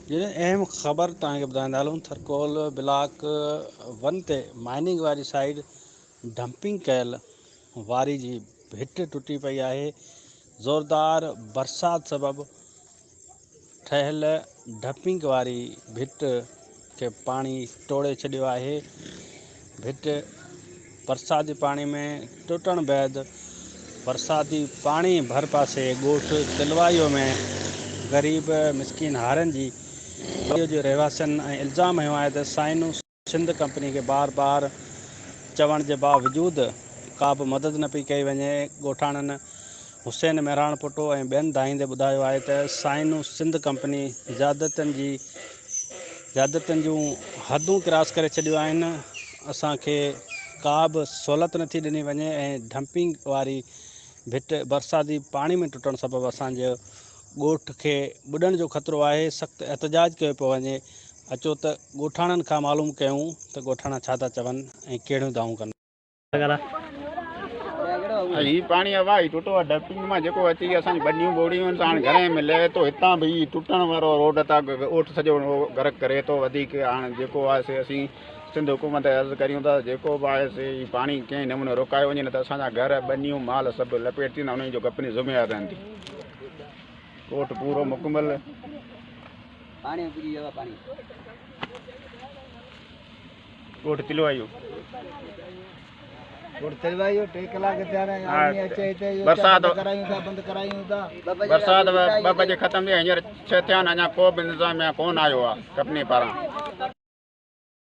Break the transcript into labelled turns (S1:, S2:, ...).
S1: जिन्हें अहम ख़बर तव्हांखे ॿुधाईंदा हलूं। थरकोल ब्लॉक 1 ते माइनिंग वारी साइड डंपिंग कयल वारी जी भिट टुटी पई आहे। ज़ोरदार बरसात सबबि ठहियल डंपिंग वारी भिट खे पाणी टोड़े छॾियो आहे। भिट बरसाती पाणी में टुटण बैदि बरसाती पाणी भर पासे ॻोठ तिलवाईअ में ग़रीब मिसकिन हारनि जी जो रहवासियुनि ऐं इल्ज़ाम हयो आहे त साइनू सिंध कंपनी खे बार बार चवण जे बावजूदि का बि मदद न पई कई वञे। ॻोठाणनि हुसैन मेहराण पुटो ऐं ॿियनि दाईंदे ॿुधायो आहे त साइनू सिंध कंपनी ज़्यादतनि जूं हदूं क्रॉस करे छॾियूं आहिनि। असांखे का बि सहूलियत नथी ॾिनी वञे ऐं डंपिंग वारी भिट बरसाती पाणी में टुटण सबबि असांजो ॻोठ खे ॿुॾण जो ख़तरो आहे। सख़्तु एहतजाज कयो पियो वञे। अचो त ॻोठाणनि खां मालूम कयूं त ॻोठाणा छा था चवनि ऐं कहिड़ियूं दाऊं कनि।
S2: ही पानी वाही टुटो आहे डंपिंग में जेको अची असांजी बनियूं ॿोड़ियूं आहिनि। हाणे घर में लहे थो हितां बि टुटण वारो रोड तां ॻोठ सॼो गर्क करे थो वधीक। हाणे जेको आहे से असीं सिंध हुकूमत अर्ज़ु करियूं था जेको बि आहे से पाणी कंहिं नमूने रोकायो वञे न त असांजा घर बनियूं माल सभु लपेट थींदा। उन्हनि जो अपनी ज़िम्मेवार रहंदी। ॻोठ पूरो मुकमल ॻोठ तिलवाइयो टे कलाक बरसात ॿ बजे ख़तम थी हींअर 6 थिया आहिनि। अञा को बि इंतज़ाम कोन आयो आहे कंपनी पारां।